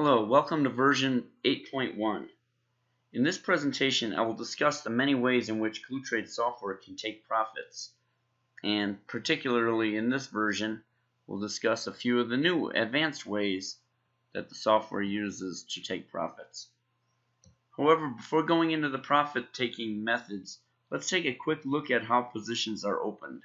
Hello, welcome to version 8.1. In this presentation, I will discuss the many ways in which CoolTrade software can take profits, and particularly in this version, we'll discuss a few of the new advanced ways that the software uses to take profits. However, before going into the profit-taking methods, let's take a quick look at how positions are opened.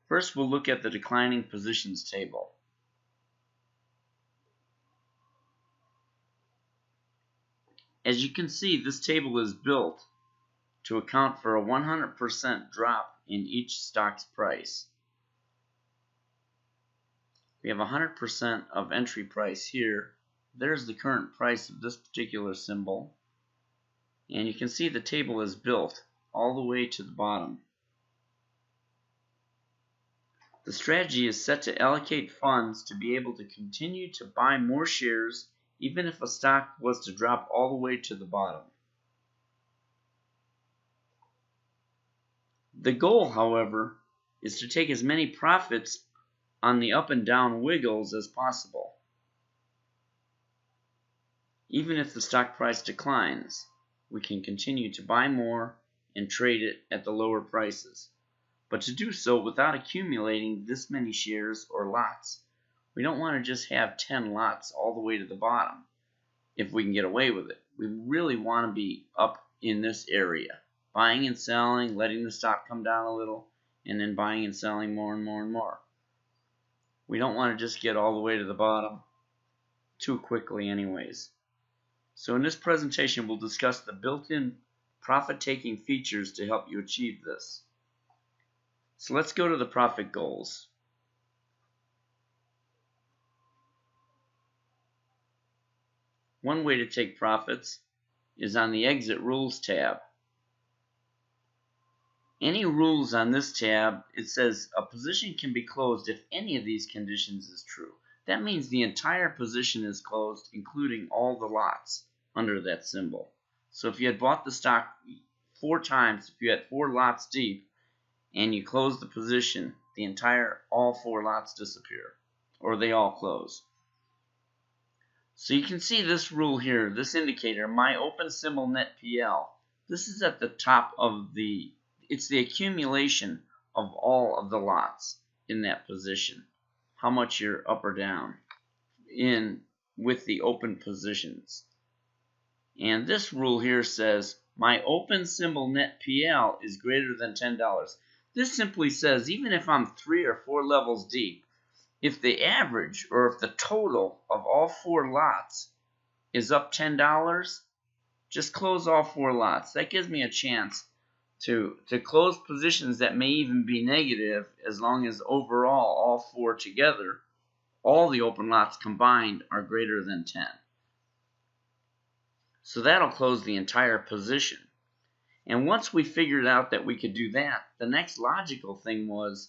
First, we'll look at the declining positions table. As you can see, this table is built to account for a 100% drop in each stock's price. We have 100% of entry price here. There's the current price of this particular symbol. And you can see the table is built all the way to the bottom. The strategy is set to allocate funds to be able to continue to buy more shares even if a stock was to drop all the way to the bottom. The goal, however, is to take as many profits on the up and down wiggles as possible. Even if the stock price declines, we can continue to buy more and trade it at the lower prices. But to do so without accumulating this many shares or lots. We don't want to just have 10 lots all the way to the bottom if we can get away with it. We really want to be up in this area, buying and selling, letting the stock come down a little, and then buying and selling more and more and more. We don't want to just get all the way to the bottom too quickly anyways. So in this presentation, we'll discuss the built-in profit-taking features to help you achieve this. So let's go to the profit goals. One way to take profits is on the Exit Rules tab. Any rules on this tab, it says a position can be closed if any of these conditions is true. That means the entire position is closed, including all the lots under that symbol. So if you had bought the stock 4 times, if you had 4 lots deep, and you close the position, all 4 lots disappear, or they all close. So you can see this rule here, this indicator, my open symbol net PL. This is at the top of it's the accumulation of all of the lots in that position. How much you're up or down with the open positions. And this rule here says my open symbol net PL is greater than $10. This simply says even if I'm 3 or 4 levels deep, if the average or if the total of all 4 lots is up $10, just close all 4 lots. That gives me a chance to close positions that may even be negative as long as overall all 4 together, all the open lots combined are greater than 10. So that'll close the entire position. And once we figured out that we could do that, the next logical thing was,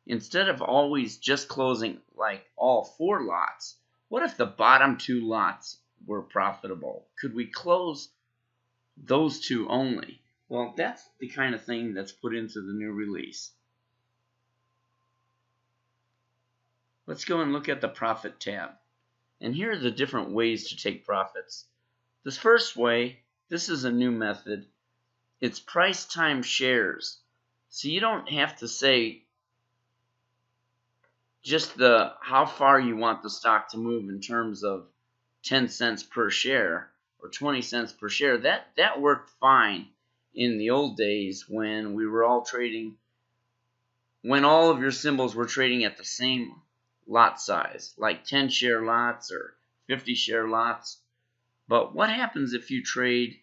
instead of always just closing like all 4 lots, what if the bottom 2 lots were profitable? Could we close those 2 only? Well, that's the kind of thing that's put into the new release. Let's go and look at the Profit tab. And here are the different ways to take profits. This first way, this is a new method. It's price times shares. So you don't have to say just how far you want the stock to move in terms of 10 cents per share or 20 cents per share. That worked fine in the old days when we were all trading, when all of your symbols were trading at the same lot size, like 10 share lots or 50 share lots. But what happens if you trade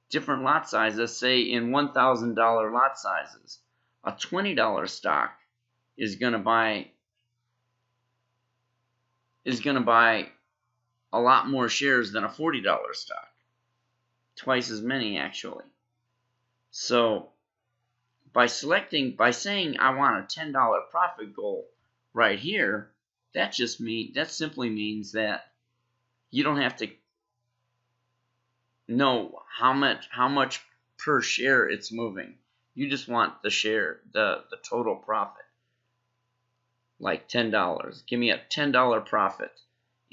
different lot sizes, say in $1,000 lot sizes? A $20 stock is going to buy a lot more shares than a $40 stock. Twice as many actually. So by saying I want a $10 profit goal right here, that simply means that you don't have to know how much per share it's moving. You just want the total profit. like $10. Give me a $10 profit.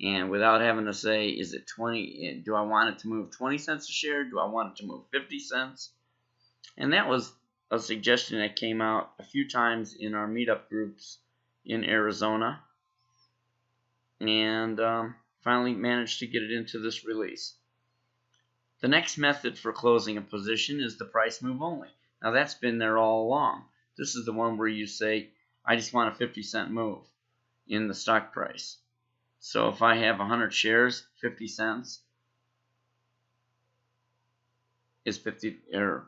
And without having to say, is it 20? Do I want it to move 20 cents a share? Do I want it to move 50 cents? And that was a suggestion that came out a few times in our meetup groups in Arizona. And finally managed to get it into this release. The next method for closing a position is the price move only. Now that's been there all along. This is the one where you say, I just want a 50-cent move in the stock price. So if I have 100 shares, 50 cents is $50.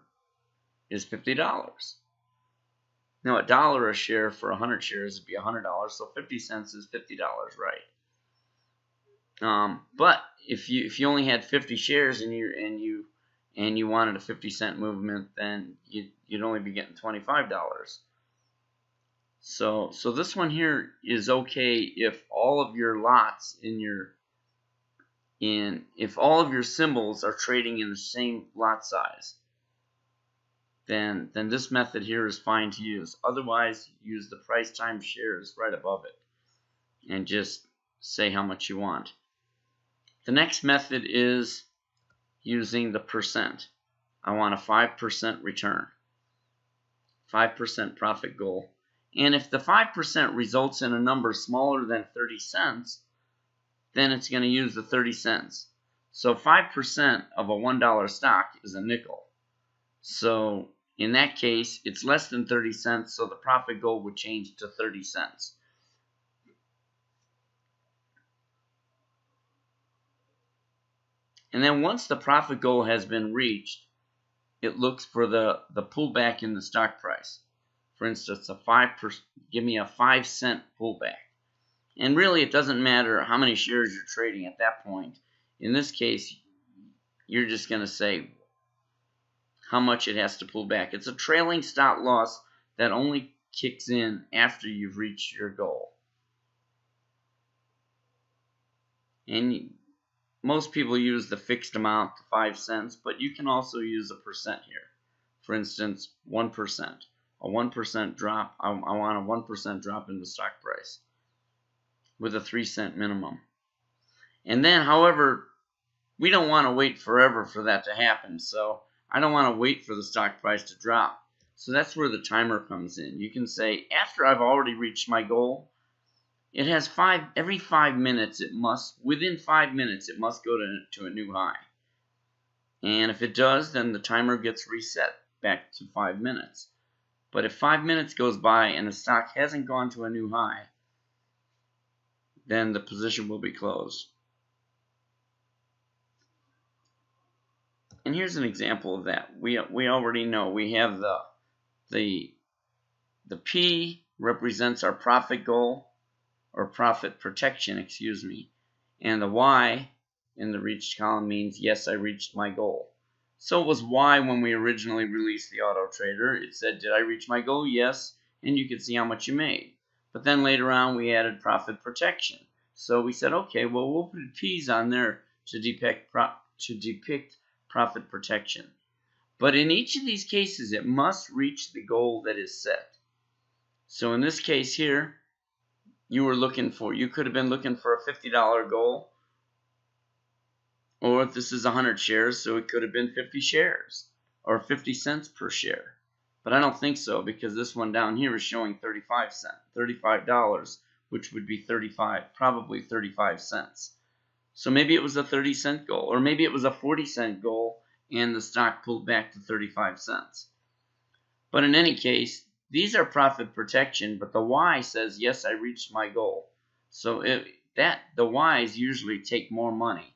Now $1 a share for 100 shares would be $100, so 50 cents is $50, right? But if you only had 50 shares and you wanted a 50-cent movement, then you'd only be getting $25. So this one here is okay if all of your lots if all of your symbols are trading in the same lot size, then this method here is fine to use. Otherwise, use the price times shares right above it and just say how much you want. The next method is using the percent. I want a 5% return, 5% profit goal. And if the 5% results in a number smaller than 30 cents, then it's going to use the 30 cents. So 5% of a $1 stock is a nickel. So in that case, it's less than 30 cents, so the profit goal would change to 30 cents. And then once the profit goal has been reached, it looks for the pullback in the stock price. For instance, give me a 5-cent pullback. And really, it doesn't matter how many shares you're trading at that point. In this case, you're just going to say how much it has to pull back. It's a trailing stop loss that only kicks in after you've reached your goal. And most people use the fixed amount, 5 cents, but you can also use a percent here. For instance, 1%. A 1% drop, I want a 1% drop in the stock price with a 3-cent minimum. And then, however, we don't want to wait forever for that to happen, so I don't want to wait for the stock price to drop. So that's where the timer comes in. You can say, after I've already reached my goal, it has every 5 minutes within 5 minutes it must go to a new high. And if it does, then the timer gets reset back to 5 minutes. But if 5 minutes goes by and the stock hasn't gone to a new high, then the position will be closed. And here's an example of that. We already know we have the P represents our profit goal, or profit protection, excuse me, and the Y in the reached column means yes, I reached my goal. So it was Y when we originally released the auto trader. It said, did I reach my goal? Yes, and you could see how much you made. But then later on we added profit protection. So we said, okay, well, we'll put P's on there to depict profit protection. But in each of these cases, it must reach the goal that is set. So in this case here, you could have been looking for a $50 goal, or if this is 100 shares, so it could have been 50 shares or 50 cents per share. But I don't think so, because this one down here is showing $35, which would be probably 35 cents. So maybe it was a 30-cent goal, or maybe it was a 40-cent goal and the stock pulled back to 35 cents. But in any case, these are profit protection, but the Y says, yes, I reached my goal. So the Y's usually take more money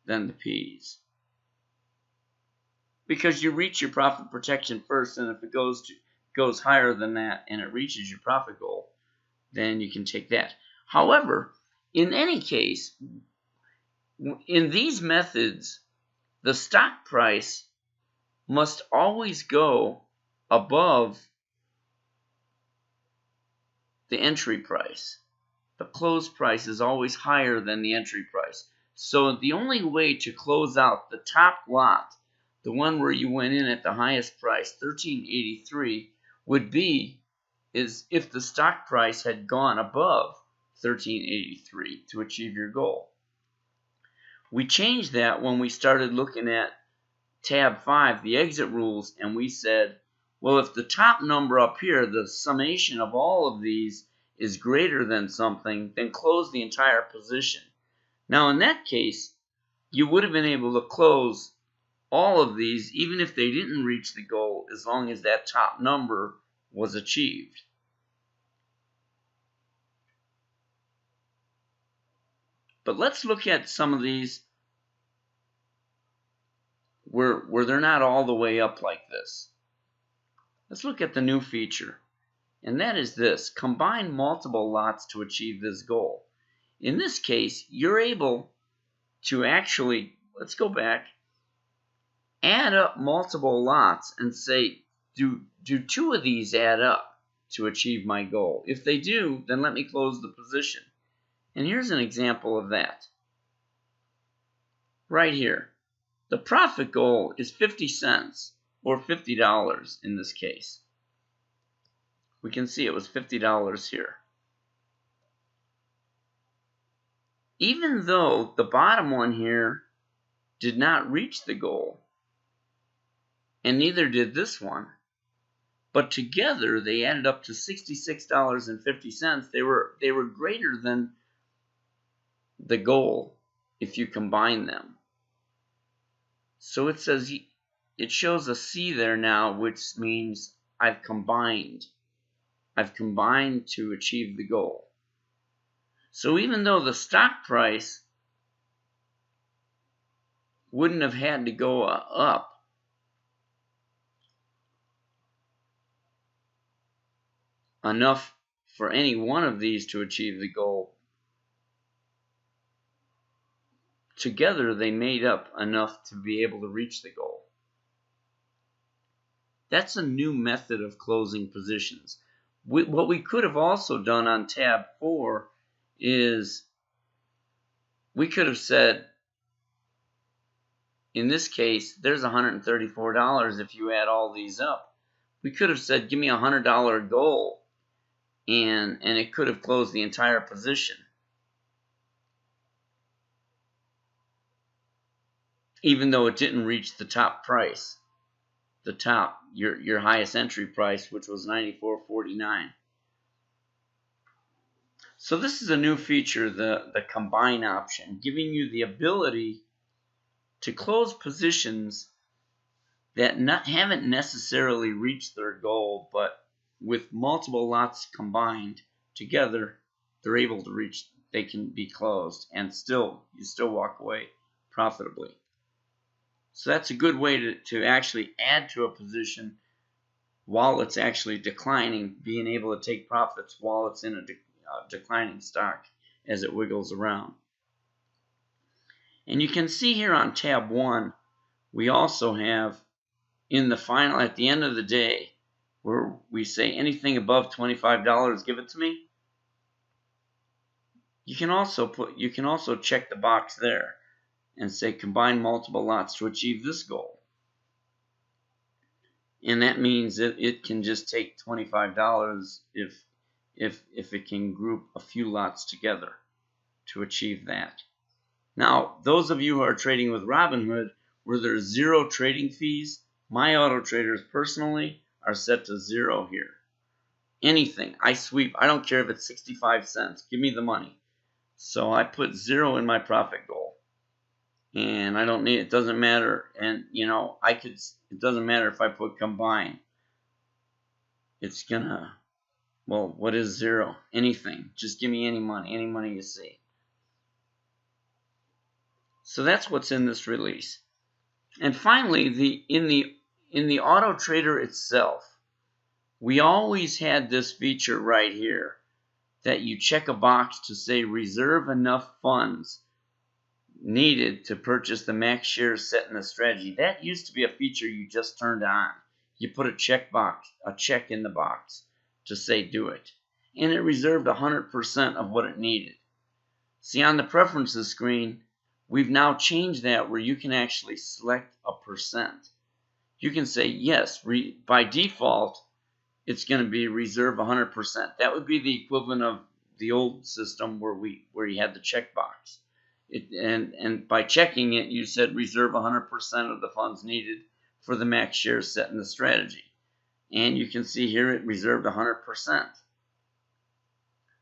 than the P's, because you reach your profit protection first, and if it goes higher than that and it reaches your profit goal, then you can take that. However, in any case, in these methods, the stock price must always go above the entry price. The close price is always higher than the entry price. So the only way to close out the top lot, the one where you went in at the highest price, $13.83, would be is if the stock price had gone above 1383 to achieve your goal. We changed that when we started looking at tab 5, the exit rules, and we said, well, if the top number up here, the summation of all of these, is greater than something, then close the entire position. Now, in that case, you would have been able to close all of these, even if they didn't reach the goal, as long as that top number was achieved. But let's look at some of these where they're not all the way up like this. Let's look at the new feature, and that is this: combine multiple lots to achieve this goal. In this case, you're able to actually, let's go back, add up multiple lots and say, do 2 of these add up to achieve my goal? If they do, then let me close the position. And here's an example of that. Right here. The profit goal is 50 cents, or $50 in this case. We can see it was $50 here. Even though the bottom one here did not reach the goal, and neither did this one, but together they added up to $66.50. They were greater than the goal if you combine them. So it says, it shows a C there now, which means I've combined. I've combined to achieve the goal. So even though the stock price wouldn't have had to go up, enough for any one of these to achieve the goal, together they made up enough to be able to reach the goal. That's a new method of closing positions. What we could have also done on tab 4 is we could have said, in this case, there's $134 if you add all these up. We could have said, give me a $100 goal, and it could have closed the entire position. Even though it didn't reach the top price, the top, your highest entry price, which was $94.49. So this is a new feature, the combine option, giving you the ability to close positions that haven't necessarily reached their goal, but with multiple lots combined together, they're able to reach, they can be closed, and you still walk away profitably. So that's a good way to actually add to a position while it's actually declining, being able to take profits while it's in a declining stock as it wiggles around. And you can see here on tab 1, we also have in the final, at the end of the day, where we say anything above $25, give it to me. You can also check the box there and say combine multiple lots to achieve this goal. And that means that it can just take $25 if it can group a few lots together to achieve that. Now, those of you who are trading with Robinhood, where there's 0 trading fees, my auto traders personally are set to 0 here. Anything, I sweep. I don't care if it's 65 cents. Give me the money. So I put 0 in my profit goal. And I don't need, it doesn't matter. And you know, it doesn't matter if I put combine. It's gonna, well, what is 0? Anything. Just give me any money you see. So that's what's in this release. And finally, in the auto trader itself, we always had this feature right here that you check a box to say reserve enough funds needed to purchase the max shares set in the strategy. That used to be a feature you just turned on. You put a check in the box to say do it. And it reserved 100% of what it needed. See, on the preferences screen, we've now changed that where you can actually select a percent. You can say, yes, by default, it's going to be reserve 100%. That would be the equivalent of the old system where you had the checkbox. And by checking it, you said reserve 100% of the funds needed for the max shares set in the strategy. And you can see here it reserved 100%.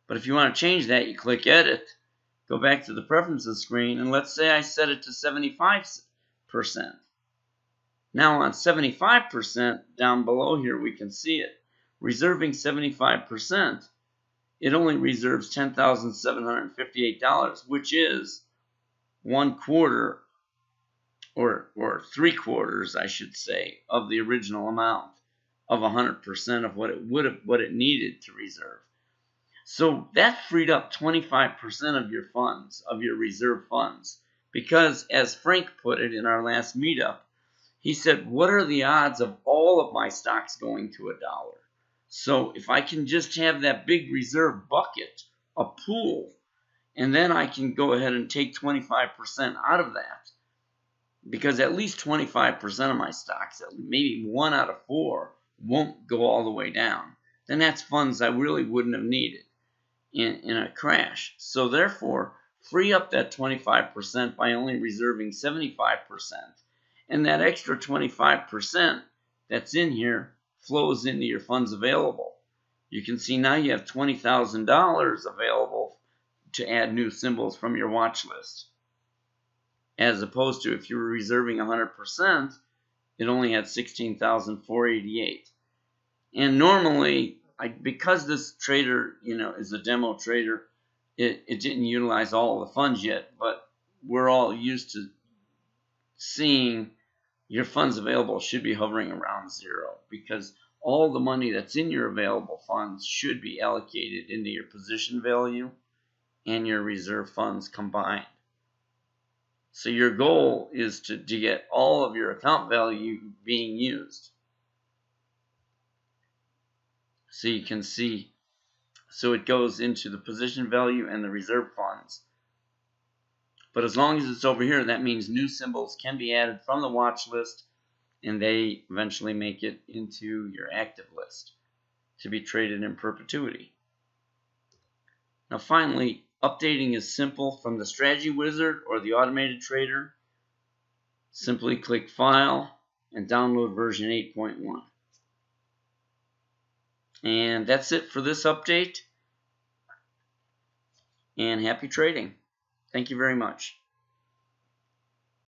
But if you want to change that, you click Edit, go back to the Preferences screen, and let's say I set it to 75%. Now on 75%, down below here we can see it. Reserving 75%, it only reserves $10,758, which is 1/4 or 3/4, I should say, of the original amount of 100% of what it needed to reserve. So that freed up 25% of your funds, of your reserve funds, because as Frank put it in our last meetup, he said, what are the odds of all of my stocks going to $1? So if I can just have that big reserve bucket, a pool, and then I can go ahead and take 25% out of that, because at least 25% of my stocks, maybe 1 out of 4, won't go all the way down, then that's funds I really wouldn't have needed in a crash. So therefore, free up that 25% by only reserving 75%. And that extra 25% that's in here flows into your funds available. You can see now you have $20,000 available to add new symbols from your watch list. As opposed to if you were reserving 100%, it only had $16,488. And normally, because this trader, is a demo trader, it didn't utilize all of the funds yet, but we're all used to seeing your funds available should be hovering around 0, because all the money that's in your available funds should be allocated into your position value and your reserve funds combined. So your goal is to get all of your account value being used. So you can see, so it goes into the position value and the reserve funds. But as long as it's over here, that means new symbols can be added from the watch list, and they eventually make it into your active list to be traded in perpetuity. Now finally, updating is simple from the Strategy Wizard or the Automated Trader. Simply click File and download version 8.1. And that's it for this update. And happy trading. Thank you very much.